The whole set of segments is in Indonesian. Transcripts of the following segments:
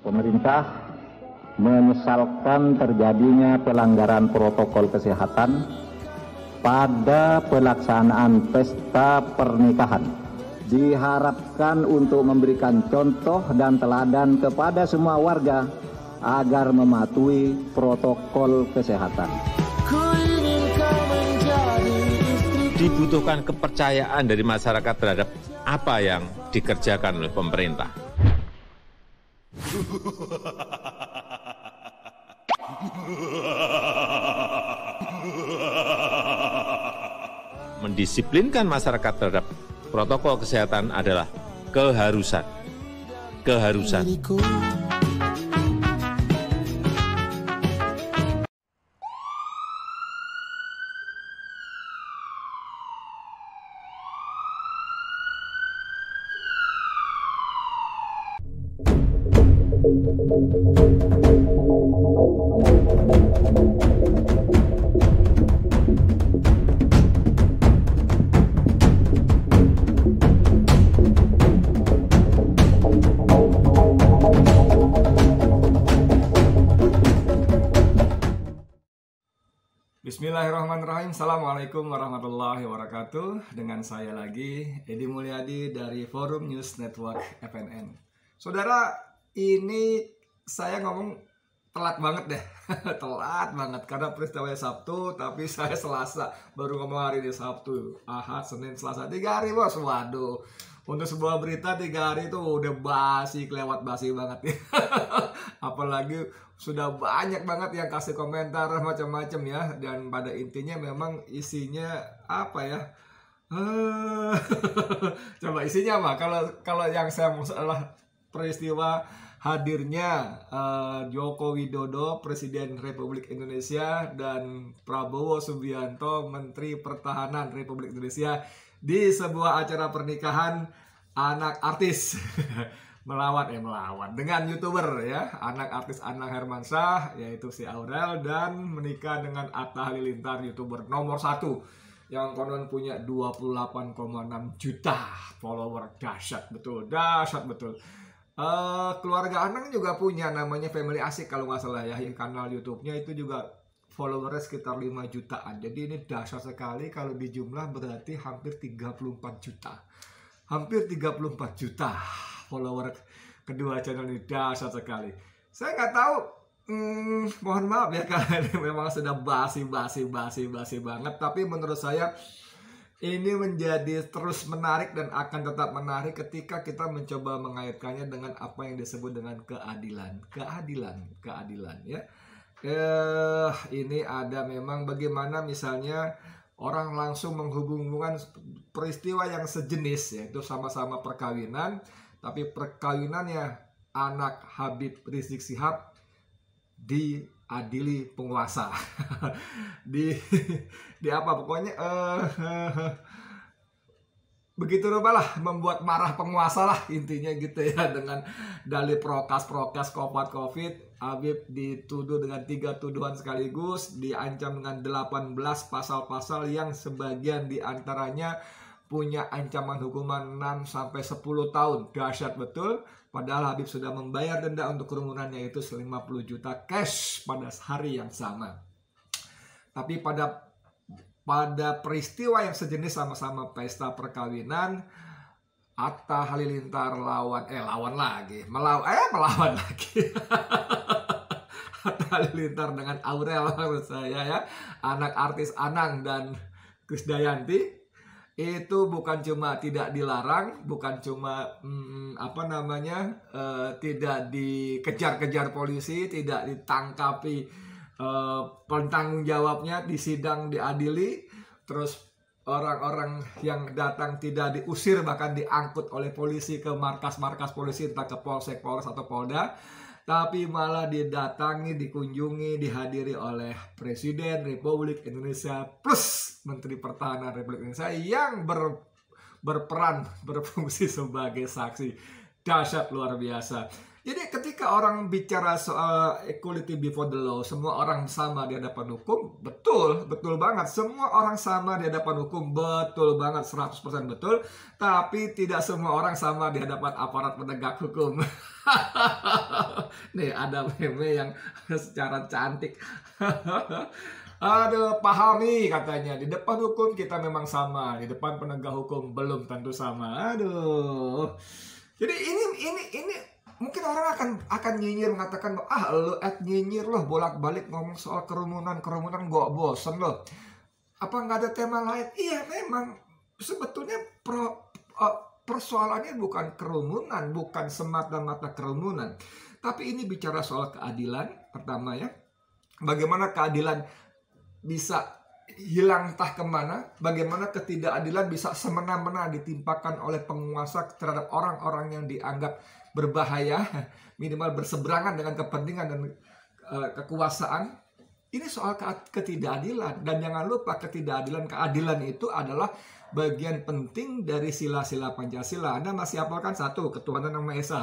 Pemerintah menyesalkan terjadinya pelanggaran protokol kesehatan pada pelaksanaan pesta pernikahan. Diharapkan untuk memberikan contoh dan teladan kepada semua warga agar mematuhi protokol kesehatan. Dibutuhkan kepercayaan dari masyarakat terhadap apa yang dikerjakan oleh pemerintah. Mendisiplinkan masyarakat terhadap protokol kesehatan adalah keharusan. Bismillahirrahmanirrahim. Assalamualaikum warahmatullahi wabarakatuh. Dengan saya lagi, Edi Mulyadi dari Forum News Network FNN. Saudara, ini saya ngomong telat banget deh. Telat banget karena peristiwanya Sabtu, tapi saya Selasa. Baru ngomong hari ini Sabtu, Ahad, Senin, Selasa. 3 hari bos, waduh. Untuk sebuah berita 3 hari itu udah kelewat basi banget ya. Apalagi sudah banyak banget yang kasih komentar macam-macam ya. Dan pada intinya memang isinya apa ya? Coba isinya apa? Kalau yang saya masalah peristiwa hadirnya Joko Widodo, Presiden Republik Indonesia, dan Prabowo Subianto, Menteri Pertahanan Republik Indonesia, di sebuah acara pernikahan anak artis melawan dengan YouTuber ya, anak artis Anang Hermansyah, yaitu si Aurel, dan menikah dengan Atta Halilintar, YouTuber nomor 1 yang konon punya 28,6 juta follower. Dahsyat betul. Keluarga Anang juga punya, namanya Family Asik kalau nggak salah ya, kanal YouTube-nya itu juga followernya sekitar 5 jutaan. Jadi ini dahsyat sekali, kalau dijumlah berarti hampir 34 juta. Hampir 34 juta follower kedua channel ini, dahsyat sekali. Saya nggak tahu, mohon maaf ya karena ini memang sudah basi banget. Tapi menurut saya ini menjadi terus menarik dan akan tetap menarik ketika kita mencoba mengaitkannya dengan apa yang disebut dengan keadilan ya. Ini ada memang bagaimana misalnya orang langsung menghubungkan peristiwa yang sejenis, yaitu sama-sama perkawinan, tapi perkawinannya anak Habib Rizik Syihab diadili penguasa. di apa pokoknya begitu rupalah, membuat marah penguasa lah intinya gitu ya, dengan dalih prokes COVID. Habib dituduh dengan 3 tuduhan sekaligus, diancam dengan 18 pasal-pasal yang sebagian diantaranya punya ancaman hukuman 6-10 tahun. Dahsyat betul. Padahal Habib sudah membayar denda untuk kerumunannya itu 50 juta cash pada hari yang sama. Tapi pada peristiwa yang sejenis, sama-sama pesta perkawinan, Atta Halilintar melawan lagi. Atta Halilintar dengan Aurel, menurut saya ya, anak artis Anang dan Krisdayanti, itu bukan cuma tidak dilarang, bukan cuma tidak dikejar-kejar polisi, tidak ditangkapi pentanggung jawabnya, di sidang diadili, terus orang-orang yang datang tidak diusir, bahkan diangkut oleh polisi ke markas-markas polisi, entah ke Polsek, Polres atau Polda, tapi malah didatangi, dikunjungi, dihadiri oleh Presiden Republik Indonesia plus Menteri Pertahanan Republik Indonesia yang berfungsi sebagai saksi. Dahsyat luar biasa. Jadi ketika orang bicara soal equality before the law, semua orang sama di hadapan hukum, betul, betul banget. Semua orang sama di hadapan hukum, betul banget, 100% betul. Tapi tidak semua orang sama di hadapan aparat penegak hukum. Nih ada meme yang secara cantik. Aduh, pahami katanya. Di depan hukum kita memang sama, di depan penegak hukum belum tentu sama. Aduh. Jadi ini mungkin orang akan nyinyir mengatakan, lu nyinyir loh bolak-balik ngomong soal kerumunan gue bosen loh. Apa nggak ada tema lain? Iya memang sebetulnya persoalannya bukan kerumunan, bukan semata-mata kerumunan. Tapi ini bicara soal keadilan pertama ya. Bagaimana keadilan bisa hilang entah kemana, bagaimana ketidakadilan bisa semena-mena ditimpakan oleh penguasa terhadap orang-orang yang dianggap berbahaya, minimal berseberangan dengan kepentingan dan kekuasaan. Ini soal ketidakadilan. Dan jangan lupa keadilan itu adalah bagian penting dari sila-sila Pancasila. Anda masih hafalkan satu, ketuhanan Yang Maha Esa.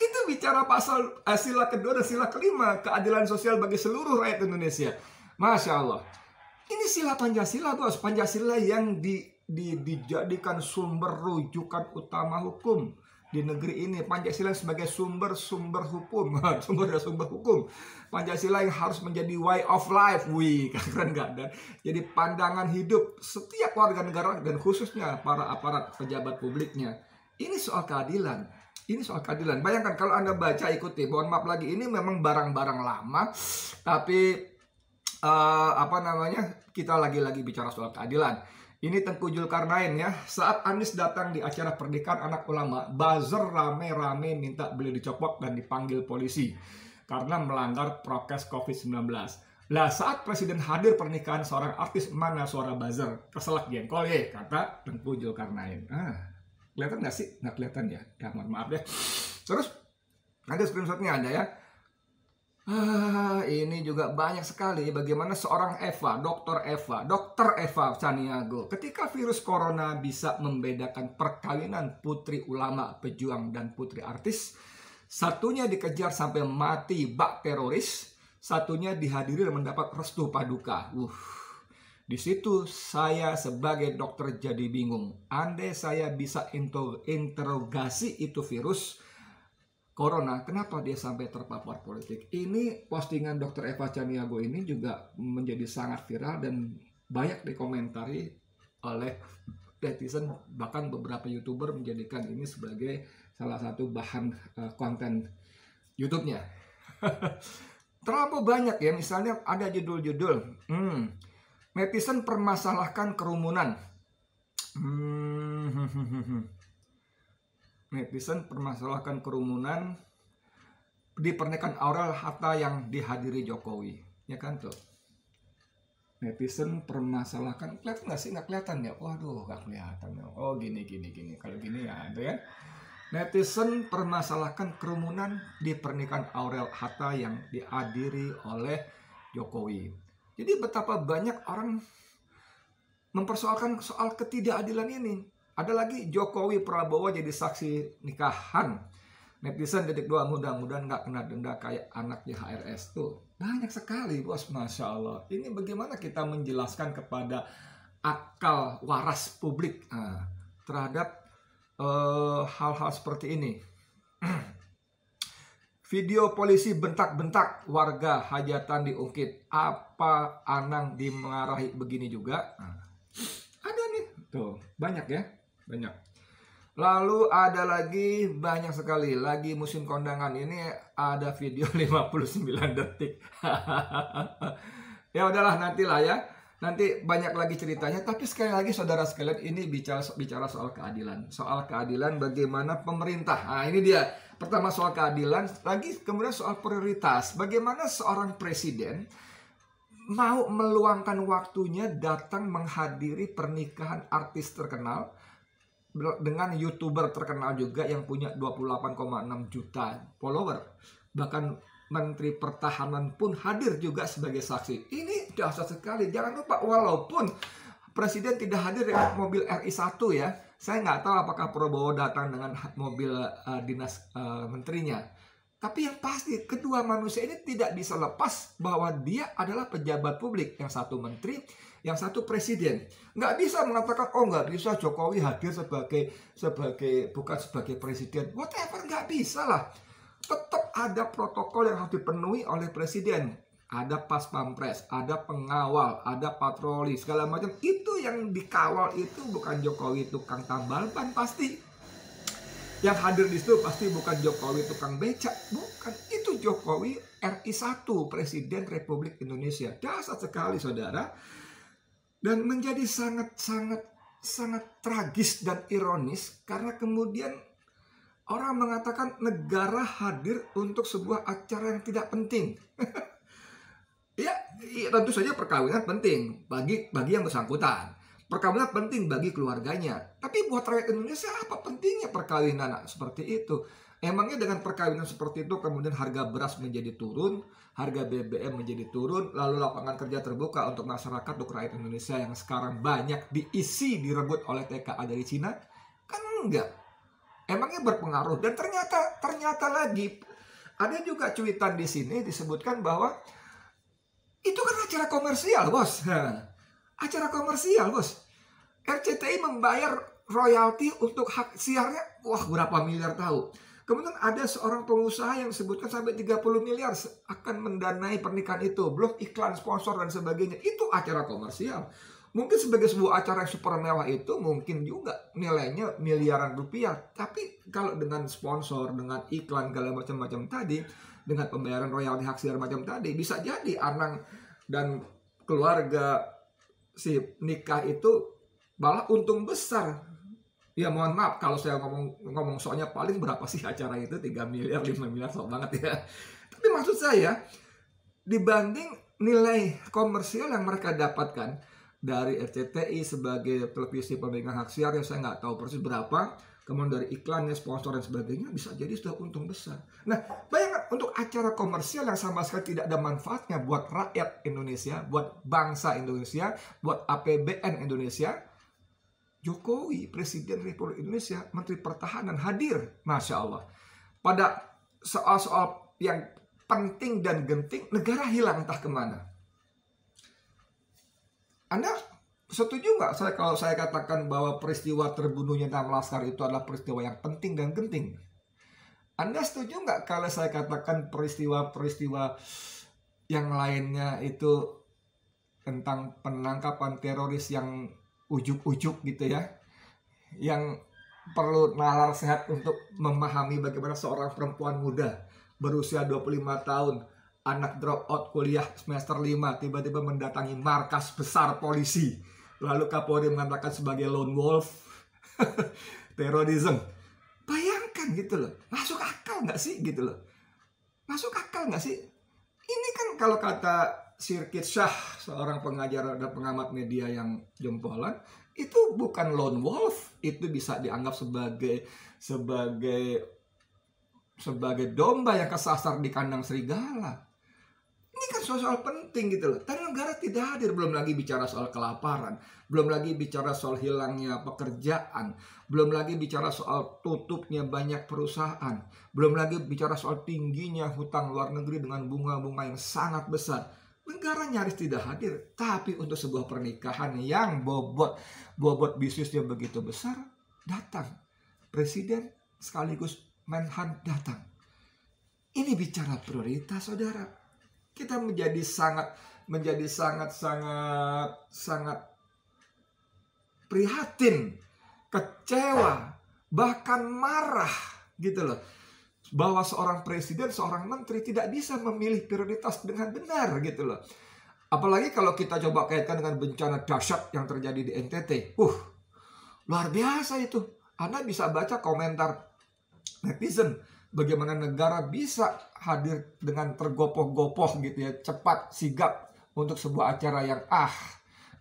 Itu bicara pasal sila kedua dan sila kelima, keadilan sosial bagi seluruh rakyat Indonesia. Masya Allah. Ini sila Pancasila, bos. Pancasila yang dijadikan sumber rujukan utama hukum di negeri ini. Pancasila sebagai sumber hukum, sumber hukum. Pancasila yang harus menjadi way of life, keren nggak? Dan jadi pandangan hidup setiap warga negara dan khususnya para aparat pejabat publiknya. Ini soal keadilan. Ini soal keadilan. Bayangkan kalau Anda baca, ikuti. Mohon maaf lagi, ini memang barang-barang lama, tapi kita lagi-lagi bicara soal keadilan. Ini Tengku Zulkarnain ya. Saat Anies datang di acara pernikahan anak ulama, buzzer rame-rame minta beliau dicopot dan dipanggil polisi karena melanggar prokes COVID-19. Lah saat Presiden hadir pernikahan seorang artis, mana suara buzzer? Keselak jengkol ya, kata Tengku Zulkarnain. Kelihatan nggak sih? Nggak kelihatan ya? Ya mohon maaf ya. Terus ada screenshotnya ada ya. Ini juga banyak sekali bagaimana seorang Dr. Eva Caniago, ketika virus corona bisa membedakan perkawinan putri ulama, pejuang, dan putri artis. Satunya dikejar sampai mati bak teroris, satunya dihadiri dan mendapat restu paduka. Di situ saya sebagai dokter jadi bingung. Andai saya bisa interogasi itu virus corona, kenapa dia sampai terpapar politik? Ini postingan Dr. Eva Caniago ini juga menjadi sangat viral dan banyak dikomentari oleh netizen, bahkan beberapa YouTuber menjadikan ini sebagai salah satu bahan konten YouTube-nya. Terlalu banyak ya, misalnya ada judul-judul, netizen permasalahkan kerumunan. Netizen permasalahkan kerumunan di pernikahan Aurel Hatta yang dihadiri Jokowi, ya kan tuh. Netizen permasalahkan, kelihatan nggak sih? Nggak kelihatan ya? Waduh, nggak kelihatan ya. Oh gini. Kalau gini ya ada ya. Netizen permasalahkan kerumunan di pernikahan Aurel Hatta yang dihadiri oleh Jokowi. Jadi betapa banyak orang mempersoalkan soal ketidakadilan ini. Ada lagi Jokowi Prabowo jadi saksi nikahan. Netizen detik 2, mudah-mudahan nggak kena denda kayak anaknya HRS tuh. Banyak sekali bos, Masya Allah. Ini bagaimana kita menjelaskan kepada akal waras publik terhadap hal-hal seperti ini. Video polisi bentak-bentak warga hajatan diungkit. Apa Anang dimarahi begini juga? Ada nih, tuh banyak ya. Banyak. Lalu ada lagi banyak sekali. Lagi musim kondangan ini ada video 59 detik. Ya udahlah nantilah ya. Nanti banyak lagi ceritanya. Tapi sekali lagi saudara sekalian, ini bicara soal keadilan. Soal keadilan bagaimana pemerintah. Nah ini dia. Pertama soal keadilan. Lagi kemudian soal prioritas. Bagaimana seorang presiden mau meluangkan waktunya datang menghadiri pernikahan artis terkenal dengan YouTuber terkenal juga yang punya 28,6 juta follower. Bahkan Menteri Pertahanan pun hadir juga sebagai saksi. Ini dahsyat sekali. Jangan lupa, walaupun Presiden tidak hadir dengan mobil RI1 ya, Saya nggak tahu apakah Prabowo datang dengan mobil dinas menterinya. Tapi yang pasti kedua manusia ini tidak bisa lepas bahwa dia adalah pejabat publik. Yang satu menteri, yang satu presiden. Nggak bisa mengatakan, oh nggak bisa Jokowi hadir bukan sebagai presiden. Whatever, nggak bisa lah. Tetap ada protokol yang harus dipenuhi oleh presiden. Ada pas pampres, ada pengawal, ada patroli, segala macam. Itu yang dikawal itu bukan Jokowi tukang tambal ban pasti. Yang hadir di situ pasti bukan Jokowi tukang becak, bukan. Itu Jokowi RI 1, Presiden Republik Indonesia. Dasar sekali saudara. Dan menjadi sangat tragis dan ironis karena kemudian orang mengatakan negara hadir untuk sebuah acara yang tidak penting. Ya, tentu saja perkawinan penting bagi yang bersangkutan. Perkawinan penting bagi keluarganya. Tapi buat rakyat Indonesia apa pentingnya perkawinan seperti itu? Emangnya dengan perkawinan seperti itu kemudian harga beras menjadi turun, harga BBM menjadi turun, lalu lapangan kerja terbuka untuk masyarakat, untuk rakyat Indonesia yang sekarang banyak direbut oleh TKA dari Cina? Kan enggak. Emangnya berpengaruh? Dan ternyata lagi ada juga cuitan di sini disebutkan bahwa itu kan acara komersial, bos. Acara komersial, bos. RCTI membayar royalti untuk hak siarnya, wah berapa miliar tahu. Kemudian ada seorang pengusaha yang disebutkan sampai 30 miliar akan mendanai pernikahan itu. Belum iklan, sponsor, dan sebagainya. Itu acara komersial. Mungkin sebagai sebuah acara yang super mewah itu mungkin juga nilainya miliaran rupiah. Tapi kalau dengan sponsor, dengan iklan, segala macam-macam tadi, dengan pembayaran royalti hak siar macam tadi, bisa jadi Anang dan keluarga si nikah itu malah untung besar. Ya mohon maaf kalau saya ngomong soalnya paling berapa sih acara itu, 3 miliar, 5 miliar, sok banget ya. Tapi maksud saya dibanding nilai komersial yang mereka dapatkan dari RCTI sebagai televisi pemegang hak siar, yang saya nggak tahu persis berapa, kemudian dari iklannya, sponsor dan sebagainya, bisa jadi sudah untung besar. Nah, bayangkan untuk acara komersial yang sama sekali tidak ada manfaatnya buat rakyat Indonesia, buat bangsa Indonesia, buat APBN Indonesia, Jokowi, Presiden Republik Indonesia, Menteri Pertahanan hadir, Masya Allah. Pada soal-soal yang penting dan genting, negara hilang entah kemana. Anda setuju nggak kalau saya katakan bahwa peristiwa terbunuhnya Enam Laskar itu adalah peristiwa yang penting dan genting? Anda setuju nggak kalau saya katakan peristiwa-peristiwa yang lainnya itu tentang penangkapan teroris yang ujuk-ujuk gitu ya, yang perlu nalar sehat untuk memahami bagaimana seorang perempuan muda berusia 25 tahun, anak drop out kuliah semester 5, tiba-tiba mendatangi markas besar polisi. Lalu Kapolri mengatakan sebagai lone wolf, terorisme. Bayangkan gitu loh, masuk akal nggak sih gitu loh? Masuk akal nggak sih? Ini kan kalau kata Sirkit Syah, seorang pengajar dan pengamat media yang jempolan, itu bukan lone wolf, itu bisa dianggap sebagai domba yang kesasar di kandang serigala. Ini kan soal penting gitu loh. Dan negara tidak hadir, belum lagi bicara soal kelaparan, belum lagi bicara soal hilangnya pekerjaan, belum lagi bicara soal tutupnya banyak perusahaan, belum lagi bicara soal tingginya hutang luar negeri dengan bunga-bunga yang sangat besar. Negara nyaris tidak hadir, tapi untuk sebuah pernikahan yang bobot bisnisnya begitu besar, datang Presiden sekaligus Menhan datang. Ini bicara prioritas, saudara. Kita menjadi sangat prihatin, kecewa, bahkan marah gitu loh. Bahwa seorang presiden, seorang menteri tidak bisa memilih prioritas dengan benar gitu loh. Apalagi kalau kita coba kaitkan dengan bencana dahsyat yang terjadi di NTT. Luar biasa itu. Anda bisa baca komentar netizen. Bagaimana negara bisa hadir dengan tergopoh-gopoh gitu ya. Cepat, sigap untuk sebuah acara yang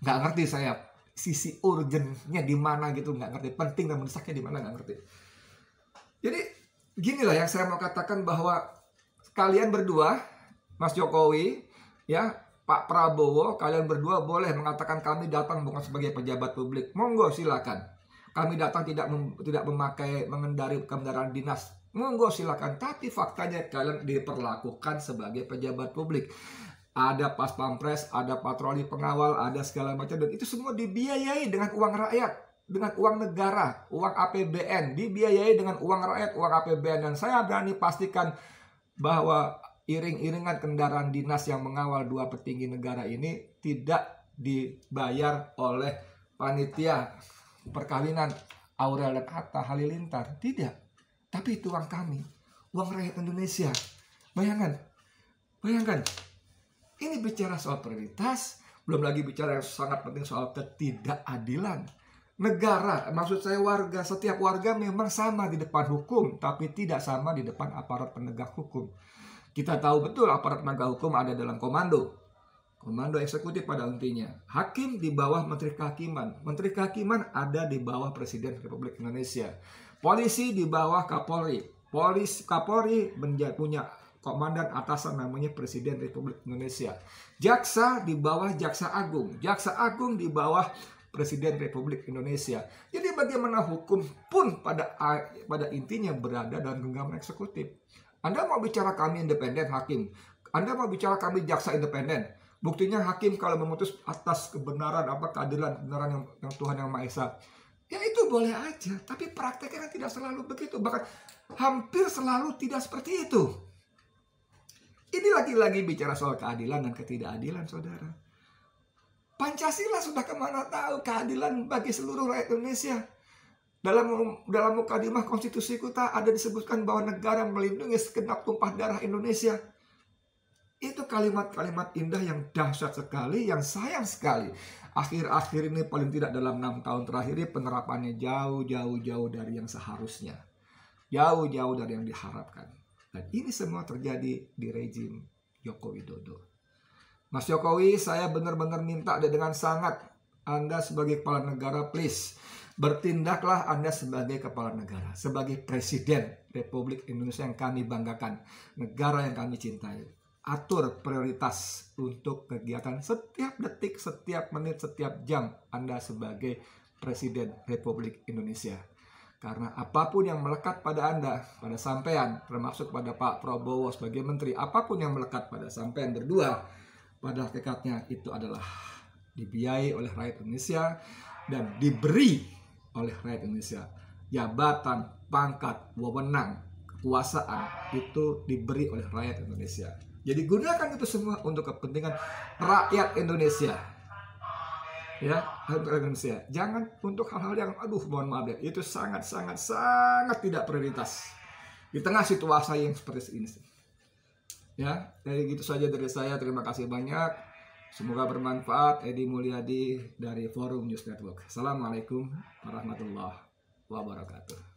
nggak ngerti saya. Sisi urgennya di mana gitu, nggak ngerti. Penting dan mendesaknya di mana, nggak ngerti. Jadi gini lah yang saya mau katakan, bahwa kalian berdua, Mas Jokowi, ya Pak Prabowo, kalian berdua boleh mengatakan kami datang bukan sebagai pejabat publik. Monggo silakan. kami datang tidak mengendari kendaraan dinas. Monggo silakan, tapi faktanya kalian diperlakukan sebagai pejabat publik. Ada pas pampres, ada patroli pengawal, ada segala macam, dan itu semua dibiayai dengan uang rakyat, dengan uang negara, uang APBN, dibiayai dengan uang rakyat, uang APBN. Dan saya berani pastikan bahwa iring-iringan kendaraan dinas yang mengawal 2 petinggi negara ini tidak dibayar oleh panitia perkawinan Aurel dan Atta Halilintar. Tidak. Tapi itu uang kami, uang rakyat Indonesia. Bayangkan. Ini bicara soal prioritas, belum lagi bicara yang sangat penting soal ketidakadilan. Negara, maksud saya warga, setiap warga memang sama di depan hukum, tapi tidak sama di depan aparat penegak hukum. Kita tahu betul aparat penegak hukum ada dalam komando eksekutif pada intinya. Hakim di bawah Menteri Kehakiman. Menteri Kehakiman ada di bawah Presiden Republik Indonesia. Polisi di bawah Kapolri. Kapolri punya komandan atasan namanya Presiden Republik Indonesia. Jaksa di bawah Jaksa Agung. Jaksa Agung di bawah Presiden Republik Indonesia. Jadi bagaimana hukum pun pada intinya berada dalam genggaman eksekutif. Anda mau bicara kami independen hakim, Anda mau bicara kami jaksa independen. Buktinya hakim kalau memutus atas kebenaran keadilan yang Tuhan Yang Maha Esa, ya itu boleh aja. Tapi prakteknya kan tidak selalu begitu, bahkan hampir selalu tidak seperti itu. Ini lagi-lagi bicara soal keadilan dan ketidakadilan, saudara. Pancasila sudah kemana tahu keadilan bagi seluruh rakyat Indonesia. Dalam mukadimah konstitusi kita ada disebutkan bahwa negara melindungi segenap tumpah darah Indonesia. Itu kalimat-kalimat indah yang dahsyat sekali, yang sayang sekali. Akhir-akhir ini paling tidak dalam 6 tahun terakhir ini penerapannya jauh dari yang seharusnya. Jauh dari yang diharapkan. Dan ini semua terjadi di rejim Joko Widodo. Mas Jokowi, saya benar-benar minta dengan sangat, Anda sebagai kepala negara, please, bertindaklah Anda sebagai kepala negara, sebagai Presiden Republik Indonesia yang kami banggakan, negara yang kami cintai. Atur prioritas untuk kegiatan setiap detik, setiap menit, setiap jam Anda sebagai Presiden Republik Indonesia. Karena apapun yang melekat pada Anda, pada sampean, termasuk pada Pak Prabowo sebagai menteri, apapun yang melekat pada sampean berdua, pada hakikatnya itu adalah dibiayai oleh rakyat Indonesia dan diberi oleh rakyat Indonesia. Jabatan, pangkat, wewenang, kekuasaan itu diberi oleh rakyat Indonesia. Jadi gunakan itu semua untuk kepentingan rakyat Indonesia. Ya, rakyat Indonesia. Jangan untuk hal-hal yang mohon maaf ya, itu sangat tidak prioritas di tengah situasi yang seperti ini. Ya, dari gitu saja dari saya. Terima kasih banyak. Semoga bermanfaat. Edi Mulyadi dari Forum News Network. Assalamualaikum warahmatullahi wabarakatuh.